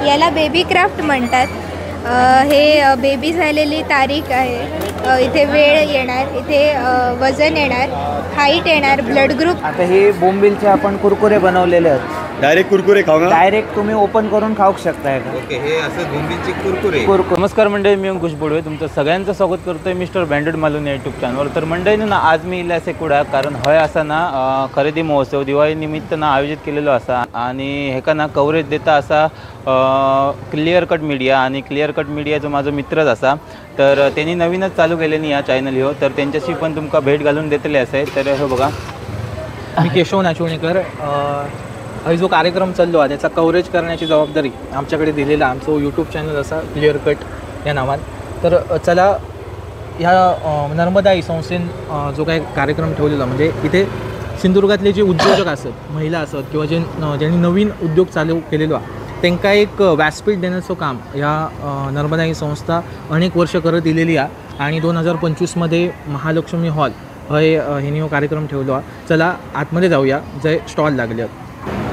याला baby craft म्हणतात. हे बेबी झालेली तारीख आहे. इथे वेळ येणार, इथे वजन येणार, हाईट येणार, ब्लड ग्रुप. आता हे बोंबिलचे आपण कुरकुरे बनवलेले आहेत. डायरेक्ट कुरकुरे खाऊ ना? डायरेक्ट तुम्ही ओपन करून खाऊ शकताय का? ओके, हे असं बोंबिलचे कुरकुरे. नमस्कार मंडळी, मी अंकुश बोडवे तुमचं सगळ्यांचं स्वागत करतोय मिस्टर ब्रँडेड मालून या यूट्यूब चॅनलवर. तर मंडळीनं ना आज मी इले असे कुडा कारण हय असा ना खरेदी महोत्सव दिवाळी निमित्त ना आयोजित केलेलो असा आणि हेका ना कवरेज देता असा क्लिअर कट मीडिया. आणि क्लिअर कट मीडिया जो माझा मित्रच असा, तर त्यांनी नवीनच चालू केलेली या चॅनल ह्यो, तर त्यांच्याशी पण तुमका भेट घालून देतले असे. तर हे बघा, मी केशव नाचवणीकर. हा जो कार्यक्रम चाललो आहे त्याचा कव्हरेज करण्याची जबाबदारी आमच्याकडे दिलेला आमचं यूट्यूब चॅनल असा क्लिअर कट या नावात. तर चला ह्या नर्मदा संस्थेन जो काही कार्यक्रम ठेवलेला, म्हणजे इथे सिंधुदुर्गातले जे उद्योजक असत, महिला असत किंवा ज्यांनी नवीन उद्योग चालू केलेलो आहे त्यांना एक व्यासपीठ देण्याचं काम ह्या नर्मदा ही संस्था अनेक वर्ष करत दिलेली आहे. आणि 2025मध्ये महालक्ष्मी हॉल हे कार्यक्रम ठेवलो आहे. चला आतमध्ये जाऊया, जे स्टॉल लागले आहेत.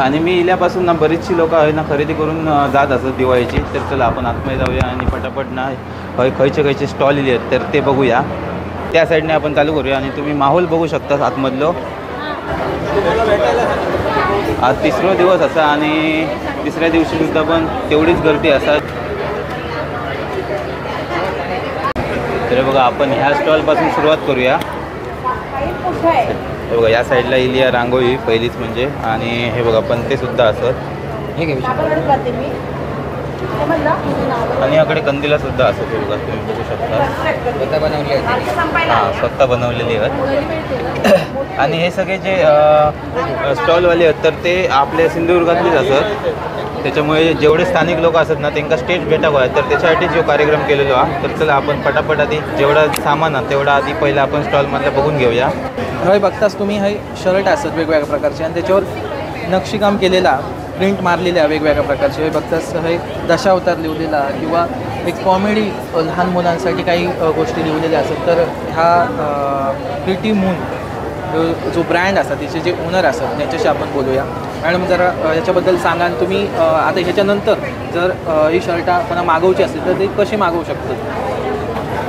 आणि मी इल्यापासून ना बरीचशी लोक आहे ना खरेदी करून जात असत दिवाळीची. तर चला आपण आतमध्ये जाऊया आणि पटापट ना खयचे स्टॉल इले आहेत तर ते बघूया. त्या साईडने आपण चालू करूया आणि तुम्ही माहोल बघू शकता आतमधलो. आज तिसरा दिवस असा आणि तिसऱ्या दिवशी सुद्धा पण तेवढीच गर्दी असतात. तर बघा, आपण ह्या स्टॉलपासून सुरुवात करूया. हे बघा, या साईडला इलिया रांगोळी पहिलीच म्हणजे, आणि हे बघा पण ते सुद्धा असत. हे घेऊ शकता. आणि याकडे कंदीला सुद्धा असत. हे बघा, तुम्ही बघू शकता स्वतः बनवली आहे. हां, स्वतः बनवलेली आहेत. आणि हे सगळे जे स्टॉलवाले आहेत तर ते आपल्या सिंधुदुर्गातलेच असत. त्याच्यामुळे जेवढे स्थानिक लोक असतात ना त्यांना स्टेज भेटावं आहे, तर त्याच्यासाठी जो कार्यक्रम केलेलो आहे. तर चला आपण पटापट आधी जेवढं सामान आहे तेवढा आधी पहिला आपण स्टॉलमधलं बघून घेऊया. हे बघताच तुम्ही हे शर्ट असतात वेगवेगळ्या प्रकारचे आणि त्याच्यावर नक्षीकाम केलेला, प्रिंट मारलेल्या वेगवेगळ्या प्रकारचे. हे बघताच हे दशावतार लिहिलेला किंवा एक कॉमेडी लहान मुलांसाठी काही गोष्टी लिहिलेल्या असतात. तर ह्या प्रिटी मून जो ब्रँड असतात त्याचे जे ओनर असतात त्यांच्याशी आपण बोलूया. मॅडम, जरा याच्याबद्दल सांगा. तुम्ही आता ह्याच्यानंतर जर ही शर्ट आपण मागवची असेल तर ते कशी मागवू शकतो?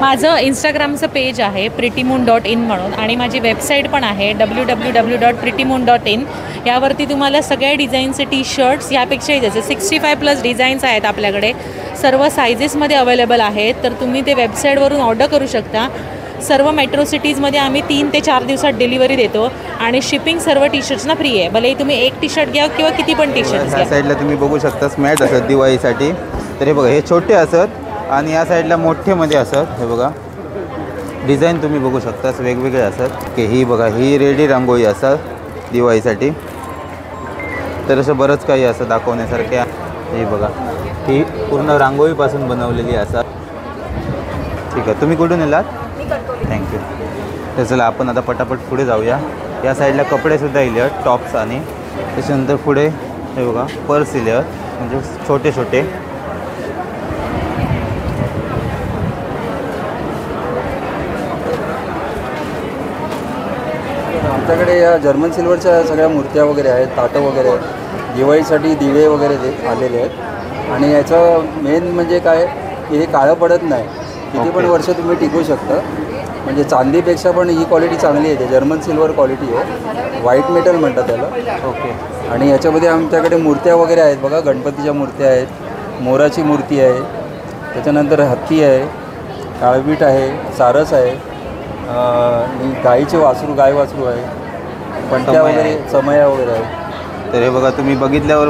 माझं इंस्टाग्रामचं पेज आहे prettymoon.in म्हणून, आणि माझी वेबसाईट पण आहे www.prettymoon.in. यावरती तुम्हाला सगळ्या डिझाईनचे टी शर्ट्स यापेक्षाही त्याचे 65+ डिझाईन्स आहेत आपल्याकडे. सर्व सायझेसमध्ये अवेलेबल आहेत. तर तुम्ही ते वेबसाईटवरून ऑर्डर करू शकता. सर्व मेट्रो सिटीजमध्ये आम्ही 3 ते 4 दिवसात डिलिव्हरी देतो आणि शिपिंग सर्व टी शर्ट्सना फ्री आहे. भले तुम्ही एक टी शर्ट घ्या किंवा किती पण टी शर्ट घ्या. साईडला तुम्ही बघू शकता मॅट असत दिवाळीसाठी. तर हे बघा, हे छोटे असत आणि या साईडला मोठेमध्ये असत. हे बघा, डिझाईन तुम्ही बघू शकता वेगवेगळे असत. की ही बघा, ही रेडी रांगोळी असत दिवाळीसाठी. तर असं बरंच काही असं दाखवण्यासारखे. ही बघा, ही पूर्ण रांगोळीपासून बनवलेली असतात. ठीक आहे, तुम्ही कुठून येलात? थँक्यू. तर चला आपण आता पटापट पुढे जाऊया. या साईडला कपडेसुद्धा इले आहेत, टॉप्स. आणि त्याच्यानंतर पुढे हे बघा पर्स इले आहेत, म्हणजे छोटे छोटे. आमच्याकडे या जर्मन सिल्वरच्या सगळ्या मूर्त्या वगैरे आहेत, ताटं वगैरे आहेत. दिवाळीसाठी दिवे वगैरे आलेले आहेत. आणि याचं मेन म्हणजे काय की हे काळं पडत नाही. किती पण वर्ष तुम्ही टिकू शकता. म्हणजे चांदीपेक्षा पण ही क्वालिटी चांगली आहे. जर्मन सिल्वर क्वालिटी आहे, व्हाईट मेटल म्हणतात त्याला. ओके. आणि याच्यामध्ये आमच्याकडे मूर्त्या वगैरे आहेत बघा. गणपतीच्या मूर्त्या आहेत, मोराची मूर्ती आहे, त्याच्यानंतर हत्ती आहे, काळवीट आहे, सारस आहे, आणि गाईचे वासरू, गाय वासरू आहे, पंट्या वगैरे, समया वगैरे आहे. तर हे बघा, तुम्ही बघितल्यावर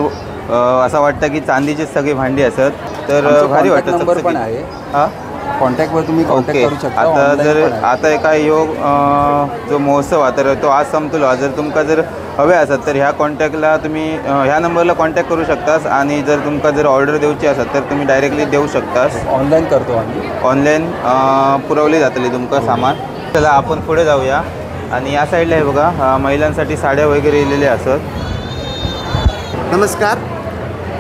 असं वाटतं की चांदीचे सगळे भांडी असत. तर भारी वाटतं. नंबर पण आहे. हां, कॉन्टॅक्टवर तुम्ही कॉन्टॅक्ट करू शकता. आता जर आता काय योग जो महोत्सव आहे तर तो आज संपलो. जर तुमका जर हवे असत तर ह्या कॉन्टॅक्टला तुम्ही ह्या नंबरला कॉन्टॅक्ट करू शकतास. आणि जर तुमका जर ऑर्डर देऊची असत तर तुम्ही डायरेक्टली देऊ शकतास. ऑनलाईन करतो आम्ही. ऑनलाईन पुरवली जातली तुमका सामान. चला आपण पुढे जाऊया. आणि या साईडला हे बघा, महिलांसाठी साड्या वगैरे इलेल्या असत. नमस्कार.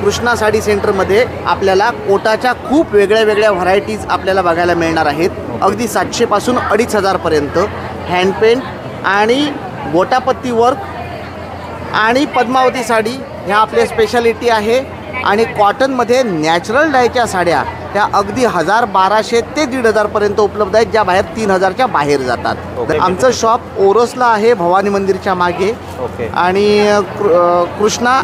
कृष्णा साडी सेंटरमध्ये आपल्याला कोटाच्या खूप वेगळ्या वेगळ्या व्हरायटीज आपल्याला बघायला मिळणार आहेत. अगदी 700 पासून 2500 पर्यंत हँडपेंट आणि गोटापत्ती वर्क आणि पद्मावती साडी ह्या आपल्या स्पेशालिटी आहे. आणि कॉटनमध्ये नॅचरल डायच्या साड्या त्या अगदी 1200 ते 1500 पर्यंत उपलब्ध आहेत, ज्या बाहेर 3000च्या बाहेर जातात. ओके. आमचं शॉप ओरोसला आहे, भवानी मंदिरच्या मागे. ओके. आणि कृष्णा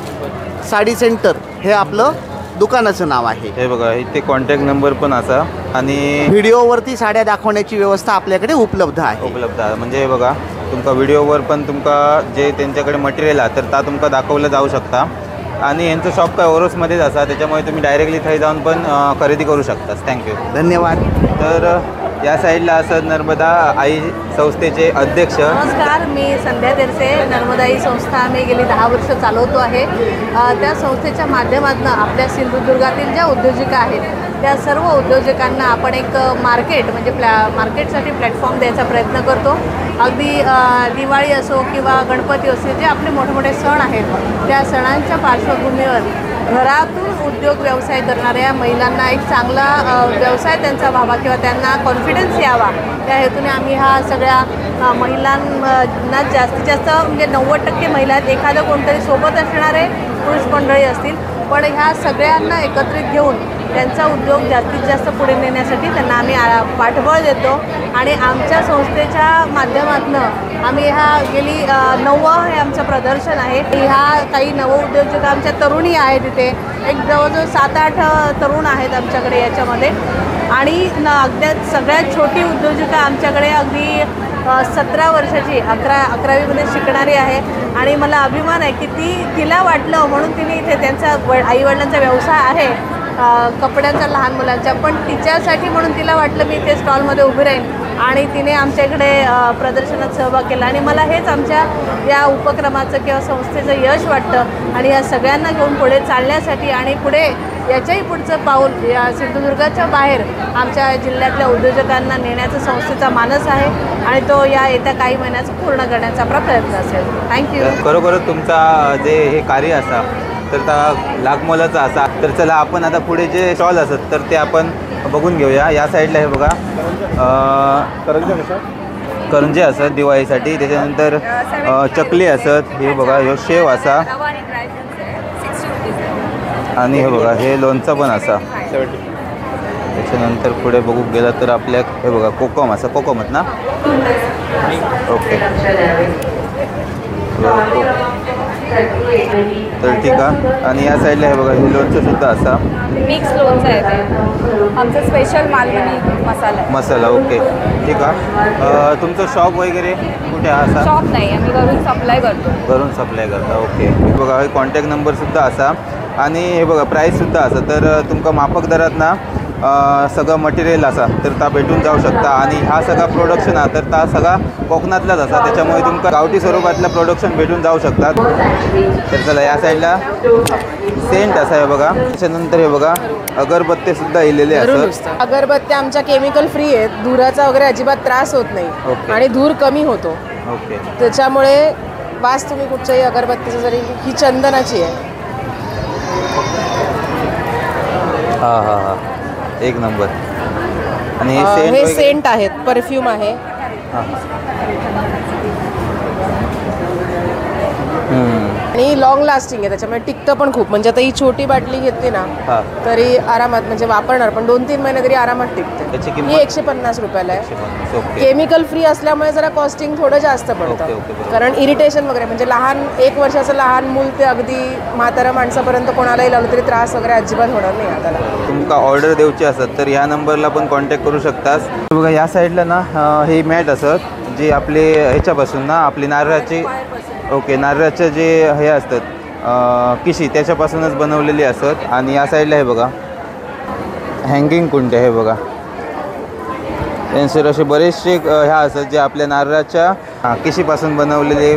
साडी सेंटर हे आपलं दुकानाचं नाव आहे. हे बघा इथे कॉन्टॅक्ट नंबर पण असा आणि व्हिडिओवरती साड्या दाखवण्याची व्यवस्था आपल्याकडे उपलब्ध आहे. उपलब्ध आहे. म्हणजे हे बघा तुमका व्हिडिओवर पण तुमका जे त्यांच्याकडे मटेरियल आहे तर ता तुमका दाखवलं जाऊ शकता. आणि यांचं शॉप काय ओरोसमध्येच असा, त्याच्यामुळे तुम्ही डायरेक्टली थंय जाऊन पण खरेदी करू शकता. थँक्यू. धन्यवाद. तर या साईडला असं नर्मदा आई संस्थेचे अध्यक्ष. नमस्कार, मी संध्या तेरसे. नर्मदा आई संस्था आम्ही गेली 10 वर्ष चालवतो आहे. त्या संस्थेच्या माध्यमातून आपल्या सिंधुदुर्गातील ज्या उद्योजिका आहेत त्या सर्व उद्योजकांना आपण एक मार्केट म्हणजे मार्केटसाठी प्लॅटफॉर्म द्यायचा प्रयत्न करतो. अगदी दिवाळी असो किंवा गणपती असो, जे आपले मोठे मोठे सण आहेत त्या सणांच्या पार्श्वभूमीवर घरातून उद्योग व्यवसाय करणाऱ्या महिलांना एक चांगला व्यवसाय त्यांचा व्हावा किंवा त्यांना कॉन्फिडन्स यावा, त्या हेतूने आम्ही ह्या सगळ्या महिलांना जास्तीत जास्त म्हणजे 90% महिला आहेत. एखादं कोणतरी सोबत असणारे पुरुष मंडळी असतील, पण ह्या सगळ्यांना एकत्रित घेऊन त्यांचा उद्योग जास्तीत जास्त पुढे नेण्यासाठी त्यांना आम्ही पाठबळ देतो. आणि आमच्या संस्थेच्या माध्यमातून आम्ही ह्या गेली 9वं हे आमचं प्रदर्शन आहे. ह्या काही नवउद्योजक आमच्या तरुणी आहेत, तिथे एक जवळजवळ 7-8 तरुण आहेत आमच्याकडे याच्यामध्ये. आणि अगदी सगळ्यात छोटी उद्योजिका आमच्याकडे अगदी 17 वर्षाची 11वीमध्ये शिकणारी आहे. आणि मला अभिमान आहे की तिला वाटलं म्हणून तिने इथे त्यांचा आईवडिलांचा व्यवसाय आहे कपड्यांचा लहान मुलांच्या, पण तिच्यासाठी म्हणून तिला वाटलं मी इथे स्टॉलमध्ये उभी राहीन आणि तिने आमच्या इकडे प्रदर्शनात सहभाग केला. आणि मला हेच आमच्या या उपक्रमाचं किंवा संस्थेचं यश वाटतं. आणि या सगळ्यांना घेऊन पुढे चालण्यासाठी आणि पुढे याच्याही पुढचं पाऊल या सिंधुदुर्गाच्या बाहेर आमच्या जिल्ह्यातल्या उद्योजकांना नेण्याचा संस्थेचा मानस आहे आणि तो या येत्या काही महिन्यात पूर्ण करण्याचा आपला प्रयत्न असेल. थँक्यू. खरोखरच तुमचा जे हे कार्य असा तर त्या लागमोलाचा असा. तर चला आपण आता पुढे जे स्टॉल असत तर ते आपण बघून घेऊया. या साईडला हे बघा करंजे असत दिवाळीसाठी, त्याच्यानंतर चकली असत, हे बघा ह्यो शेव असा, आणि हे बघा हे लोणचं पण असा. त्याच्यानंतर पुढे बघू गेला तर आपल्या हे बघा कोकम असा, कोकमच ना. ओके तर ठीक आहे. आणि या साईडला हे बघा हे लोणचं सुद्धा असा, मिक्स लोणचं आहे ते आमचं स्पेशल मालवणी मसाला. ओके ठीक आहे. तुमचं शॉप वगैरे कुठे असा? शॉप नाही, आम्ही घरून सप्लाय करतो. घरून सप्लाय करता. ओके. बघा हे कॉन्टॅक्ट नंबरसुद्धा असा आणि हे बघा प्राईससुद्धा असा. तर तुमका माफक दरात ना सगळं मटेरियल असा तर ता भेटून जाऊ शकता. आणि हा सगळा प्रोडक्शन हा तर ता सगळा कोकणातलाच असा, त्याच्यामुळे तुमका गावठी स्वरूपातलं प्रोडक्शन भेटून जाऊ शकतात. तर चला या साईडला सेंट असा आहे बघा. त्याच्यानंतर हे बघा अगरबत्तीसुद्धा इलेले असतात. अगरबत्त्या आमच्या केमिकल फ्री आहेत, धुराचा वगैरे अजिबात त्रास होत नाही आणि धूर कमी होतो. ओके. त्याच्यामुळे वास तुम्ही कुठच्याही अगरबत्तीचं जरी, ही चंदनाची आहे. हां हां हां एक नंबर. आणि हे सेंट आहेत, परफ्यूम आहे. आणि लॉंग लास्टिंग आहे, त्याच्यामुळे टिकतं पण खूप. म्हणजे आता ही छोटी बाटली घेतली ना तरी आरामात म्हणजे वापरणार पण 2-3 महिने तरी आरामात टिकते. ही 150 रुपयाला आहे. केमिकल फ्री असल्यामुळे जरा कॉस्टिंग थोडं जास्त पडतं, कारण इरिटेशन वगैरे म्हणजे लहान 1 वर्षाचं लहान मूल ते अगदी म्हाताऱ्या माणसापर्यंत कोणालाही लावलं तरी त्रास वगैरे अजिबात होणार नाही हाताला. तुमका ऑर्डर द्यायची असत तर ह्या नंबरला पण कॉन्टॅक्ट करू शकतास. बघा या साईडला ना हे मॅट असत जे आपले ह्याच्यापासून ना आपली नारळाची नारळाचे जे हे असतात किशी त्याच्यापासूनच बनवलेली असत. आणि या साईडला हे बघा हँगिंग कुंड्या हे बघा त्यांचे असे बरेचसे ह्या असतात जे आपल्या नारळाच्या किशीपासून बनवलेले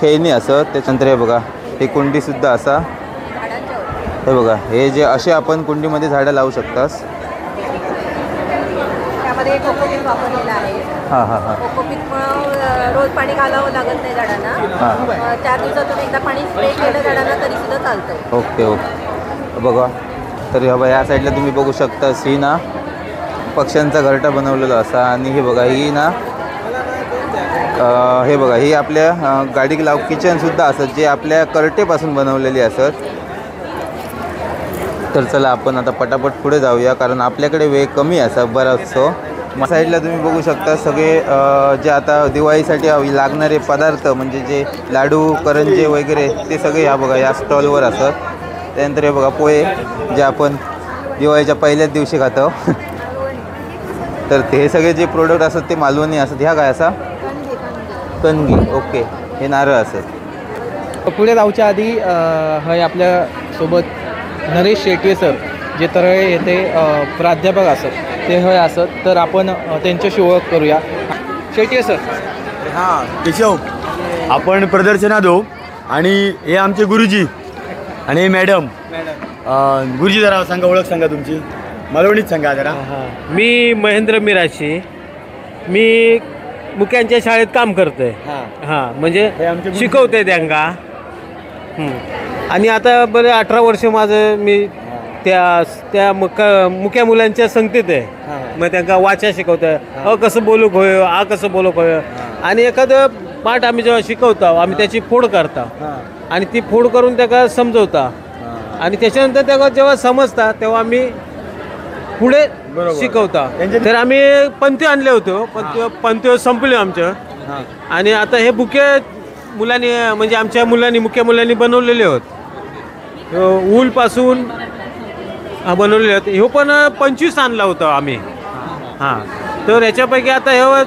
खेळणी असत. त्याच्यानंतर हे बघा हे कुंडीसुद्धा असा. हे बघा हे जे असे आपण कुंडीमध्ये झाडं लावू शकतास. त्यामध्ये कोकोपीट वापरलेलं आहे. हां हां हां. कोकोपीटमुळं रोज पाणी घालावं लागत नाही झाडांना. 4 दिवसातून एकदा पाणी स्प्रे केलं झाडांना तरीसुद्धा चालतं. Okay okay. बघा तर बाबा या साईडला तुम्ही बघू शकता ही ना पक्ष्यांचा घरटा बनवलेला असा. आणि हे बघा ही ना हे बघा ही आपल्या गाडी लाव किचनसुद्धा असत जे आपल्या करटेपासून बनवलेली असत. तर चला आपण आता पटापट पुढे जाऊया, कारण आपल्याकडे वेळ कमी असा बराचसो. साईडला तुम्ही बघू शकता सगळे जे आता दिवाळीसाठी लागणारे पदार्थ म्हणजे जे लाडू करंजे वगैरे ते सगळे ह्या बघा या स्टॉलवर असतात. त्यानंतर हे बघा पोहे जे आपण दिवाळीच्या पहिल्याच दिवशी खातो. तर हे सगळे जे प्रोडक्ट असतात ते मालवणी असतात. ह्या काय असा कणगी, ओके, हे नारळ असत. पुढे जाऊच्या आधी हे आपल्यासोबत नरेश शेट्ये सर जे तरळे येथे प्राध्यापक असत ते हय असत, तर आपण त्यांच्याशी ओळख करूया. शेट्ये सर. हां केशव, आपण प्रदर्शनात हो आणि हे आमचे गुरुजी आणि हे मॅडम. गुरुजी जरा सांगा, ओळख सांगा तुमची, मालवणीत सांगा जरा. मी महेंद्र मिराशी, मी मुख्यांच्या शाळेत काम करतोय. हां म्हणजे शिकवते त्यांना. आणि आता बरं 18 वर्ष माझं मी त्या मुख्या मुलांच्या संगतीत आहे. मग त्यांना वाचा शिकवतोय, कसं बोलूक होय, कसं बोलूक होय. आणि एखादं पाठ आम्ही जेव्हा शिकवतो आम्ही त्याची फोड करता आणि ती फोड करून त्याला समजवता आणि त्याच्यानंतर त्याला जेव्हा समजता तेव्हा आम्ही पुढे शिकवता. तर आम्ही पंथी आणले होतो, पंथी संपले आमचं. आणि आता हे बुके मुलांनी म्हणजे आमच्या मुलांनी मुख्य मुलांनी बनवलेले होत, ऊलपासून बनवलेले होते. ह्यो पण 25 आणला होता आम्ही. हां तर याच्यापैकी आता हे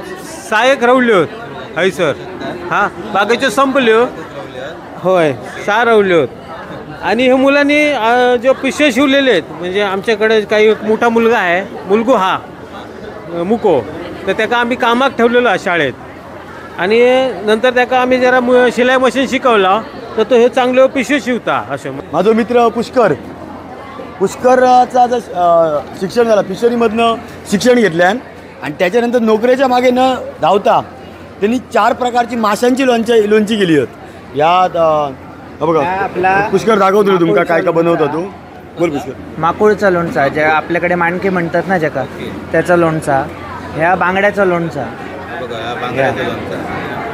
6 रवले होत हय सर. हां बाकीचे संपले होय, 6 रवले होत. आणि हे मुलांनी जो पिशे शिवलेले आहेत म्हणजे आमच्याकडे काही मोठा मुलगा आहे, मुलगू हा मुको, तर त्याला आम्ही कामात ठेवलेलो आहे शाळेत. आणि नंतर त्याला आम्ही जरा शिलाई मशीन शिकवला तर तो हे चांगले पिशे शिवता. असे माझा मित्र पुष्करचा शिक्षण झालं, फिशरीमधनं शिक्षण घेतल्यान आणि त्याच्यानंतर नोकरीच्या मागे न धावता त्यांनी 4 प्रकारची माशांची लोणची केली आहेत. यात बघा आपला पुष्कर दाखवतो तुमका काय काय बनवतो तू. बोल पुष्कर. माकुळचा लोणचा, जे आपल्याकडे माणके म्हणतात ना जका, त्याचा लोणचा. ह्या बांगड्याचा लोणचा,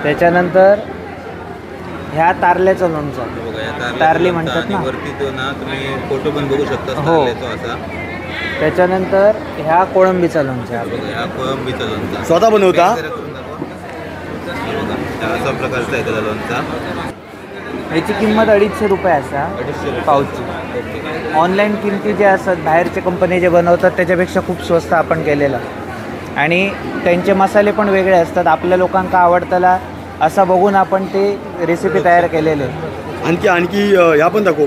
त्याच्यानंतर ह्या तारल्याचा लोणचा, तारली म्हणतात ना, तुम्ही फोटो पण बघू शकता. हो. त्याच्यानंतर ह्या कोळंबीचा लोणचा, कोळंबीचा लोणचा स्वतः बनवता. अशा प्रकारचा आहे त्याचा लोणचा. ह्याची किंमत 250 रुपये असा पावची. ऑनलाईन किमती जे असतात बाहेरच्या कंपनी जे बनवतात त्याच्यापेक्षा खूप स्वस्त आपण केलेला. आणि त्यांचे मसाले पण वेगळे असतात, आपल्या लोकांना आवडताला असा बघून आपण ते रेसिपी तयार केलेले. आणखी ह्या पण दाखव,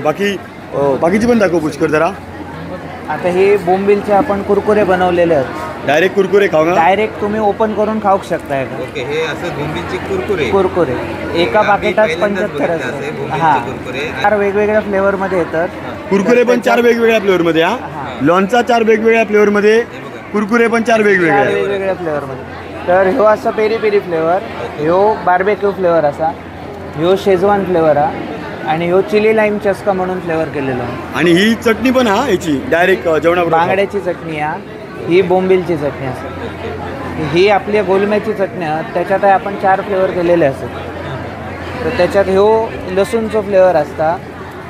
बाकीची पण दाखव पुष्कर जरा. आता हे बोंबिलचे आपण कुरकुरे बनवलेले आहेत. डायरेक्ट कुरकुरे खाऊ ना? डायरेक्ट तुम्ही ओपन करून खाऊ शकताय का? ओके, हे असं बोंबिलचे कुरकुरे एका पाकिटात 75 असतात. हां, 4 वेगवेगळ्या फ्लेवरमध्ये येतात. कुरकुरे पण 4 वेगवेगळ्या फ्लेवरमध्ये. लोणचा 4 वेगवेगळ्या फ्लेवरमध्ये, कुरकुरे पण 4 वेगवेगळ्या फ्लेवरमध्ये. तर ह्यो असा पेरी पेरी फ्लेवर, ह्यो बार्बेक्यू फ्लेवर असा, ह्यो शेजवान फ्लेवर हा, आणि ह्यो चिली लाईम चस्का म्हणून फ्लेवर केलेलो. आणि ही चटणी पण याची डायरेक्ट जेवणाबरोबर बांगड्याची चटणी हा, ही बोंबिलची चटणी असते, ही आपली गोलम्याची चटणी आहे. त्याच्यात आपण 4 फ्लेवर केलेले असतात. तर त्याच्यात ह्यो लसूणचो फ्लेवर असता,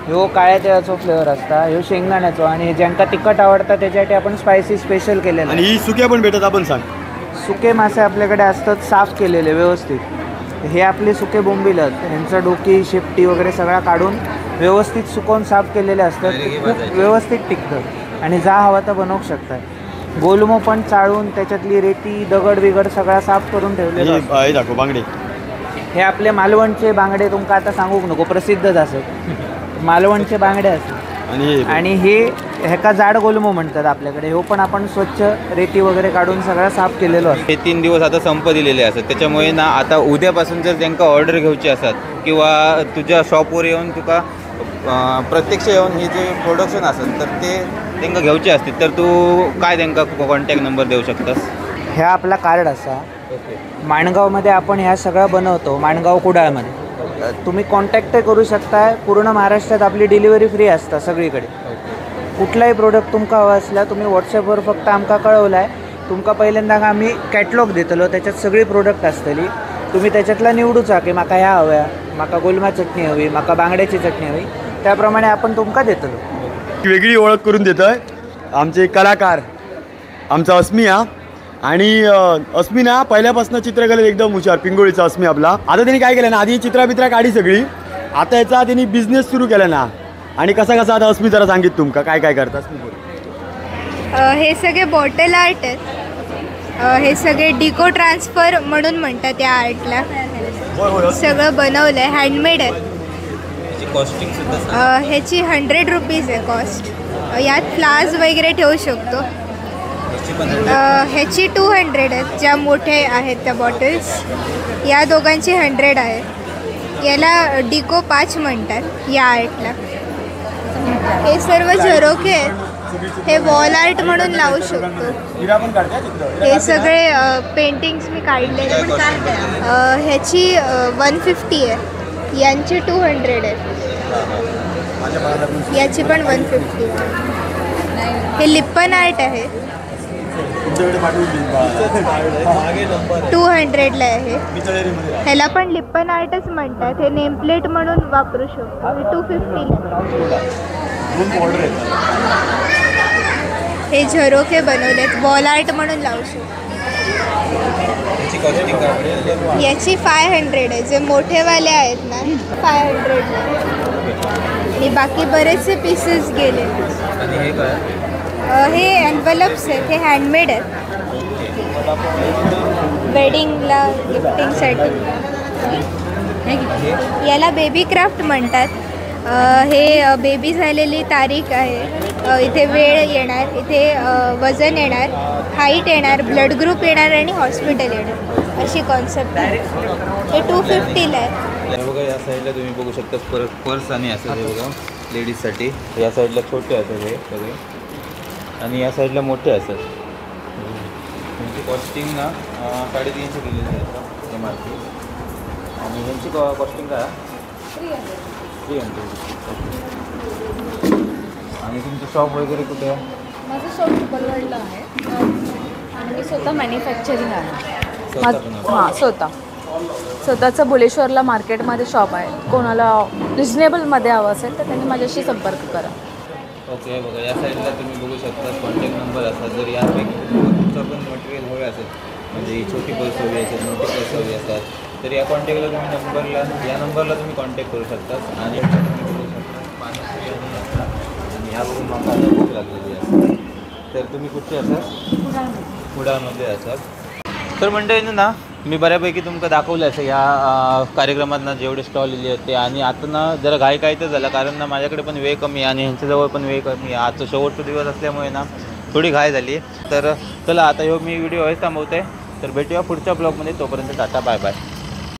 ह्यो काळ्या तिळाचो फ्लेवर असता, ह्यो शेंगदाण्याचो, आणि ज्यांका तिखट आवडतं त्याच्यासाठी आपण स्पायसी स्पेशल केलेलं. आणि ही सुक्या पण भेटत. आपण सांग. सुके मासे आपल्याकडे असतात साफ केलेले व्यवस्थित. हे आपले सुके बोंबील आहेत, ह्यांचं डोकी शेपटी वगैरे सगळा काढून व्यवस्थित सुकवून साफ केलेले असतात. खूप व्यवस्थित टिकतं आणि जा हवा तर बनवू शकता. गोलमो पण चाळून त्याच्यातली रेती दगड बिगड सगळा साफ करून ठेवलेला. दाखव बांगडे. हे आपले मालवणचे बांगडे तुमका आता सांगूक नको, प्रसिद्धच असत. मालवणचे बांगडे असतात. आणि हे ह्याका जाड गोलमो म्हणतात आपल्याकडे. हो पण आपण स्वच्छ रेती वगैरे काढून सगळं साफ केलेलो असतो. हे 3 दिवस आता संप दिलेले असतात, त्याच्यामुळे ना आता उद्यापासून जर त्यांना ऑर्डर घ्यायची असतात किंवा तुझ्या शॉपवर येऊन तुका प्रत्यक्ष येऊन हे जे प्रोडक्शन असतात तर ते त्यांना घ्यायचे असतील तर तू काय त्यांना कॉन्टॅक्ट नंबर देऊ शकतास? ह्या आपला कार्ड असा. माणगावमध्ये आपण ह्या सगळं बनवतो, माणगाव कुडाळमध्ये. तुम्ही कॉन्टॅक्ट करू शकता. पूर्ण महाराष्ट्रात आपली डिलिव्हरी फ्री असता सगळीकडे. कुठलाही प्रोडक्ट तुमका हवा असला तुम्ही व्हॉट्सअपवर फक्त आमका कळवला आहे, तुमका पहिल्यांदा आम्ही कॅटलॉग देतलो, त्याच्यात सगळी प्रोडक्ट असतली. तुम्ही त्याच्यातला निवडूचा की म्हाका ह्या हव्या, म्हाका गोलमा चटणी हवी, म्हाका बांगड्याची चटणी हवी, त्याप्रमाणे आपण तुमका देतलो. वेगळी ओळख करून देत आहे आमचे कलाकार आमचा अस्मिया. आणि अस्मिना पहिल्यापासून चित्रकलेत एकदम हुशार, पिंगोळीचा अस्मी आपला. आता त्यांनी काय केलं ना, आधी चित्राबित्रा काढी सगळी, आता याचा त्यांनी बिझनेस सुरू केला ना. आणि कसा आता अस्मी जरा सांगित तुमका काय काय करता. हे सगळे बॉटल आर्ट आहेत. हे सगळे डिको ट्रान्सफर म्हणून म्हणतात या आर्टला. सगळं बनवलं आहे, हँडमेड आहे. ह्याची 100 रुपीज आहे कॉस्ट. यात फ्लावर्स वगैरे ठेवू शकतो. ह्याची 200 आहेत, ज्या मोठे आहेत त्या बॉटल्स. या दोघांची 100 आहे. याला डिको 5 म्हणतात या आर्टला. हे सर्व झरोके आहेत. हे वॉल आर्ट म्हणून लावू शकतो. हे सगळे पेंटिंग्स मी काढले. ह्याची 150 आहे. यांची 200 आहे. याची पण 150 आहे. हे लिप्पन आर्ट आहे. 200ला आहे. ह्याला पण लिप्पन आर्टच म्हणतात. हे नेमप्लेट म्हणून वापरू शकतो. हे 250ला. हे झरोके बनवलेत, वॉल आर्ट म्हणून लावू शकतो. याची 500 आहे. जे मोठेवाले आहेत ना 500ला. आणि बाकी बरेचसे पीसेस गेले. हे एन्व्हलप्स आहेत. हे हँडमेड आहेत. वेडिंगला गिफ्टिंगसाठी. याला बेबी क्राफ्ट म्हणतात. हे बेबी झालेली तारीख आहे. इथे वेळ येणार, इथे वजन येणार, हाईट येणार, ब्लड ग्रुप येणार आणि हॉस्पिटल येणार, अशी कॉन्सेप्ट आहे. हे 250ला आहे. बघा या साईडला तुम्ही बघू शकता पर्स आणि असं हे बघा लेडीजसाठी. या साईडला छोटे असतात हे सगळे आणि या साईडला मोठे असतात. त्यांची कॉस्टिंग ना 350 केलेली आहे MRP. आणि ह्यांची कॉस्टिंग काय 300. आणि तुमचं शॉप वगैरे कुठे आहे? माझं शॉप बलवडला आहे आणि मी स्वतः मॅन्युफॅक्चरिंग आहे. हां, स्वतःचं बुलेश्वरला मार्केटमध्ये शॉप आहे. कोणाला रिजनेबलमध्ये हवं असेल तर त्यांनी माझ्याशी संपर्क करा. ओके. बघा या साईडला तुम्ही बघू शकता कॉन्टॅक्ट नंबर असतात. जर यापैकी तुमचं पण मटेरियल हवे असेल, म्हणजे ही छोटी पर्स हवी असेल, मोठी पर्स हवी असतात, तर या कॉन्टॅक्टला तुम्ही या नंबरला तुम्ही कॉन्टॅक्ट करू शकतात. आणि बघू शकता पाणीपुरी आणि या बघून मला भूक लागलेली आहे. तर तुम्ही कुठचे असाल? कुडाळमध्ये असाल. तर मंडळीनं ना मी बऱ्यापैकी तुमका दाखवलं असं या कार्यक्रमात ना जेवढे स्टॉल लिहिले होते. आणि आता ना जरा घाई तर झालं, कारण ना माझ्याकडे पण वेळ कमी आहे आणि ह्यांच्याजवळ पण वेळ कमी आहे. आजचा शेवटचा दिवस असल्यामुळे ना थोडी घाई झाली. तर चला आता मी व्हिडिओ थांबवते. तर भेटूया पुढच्या ब्लॉगमध्ये. तोपर्यंत टाटा, बाय बाय.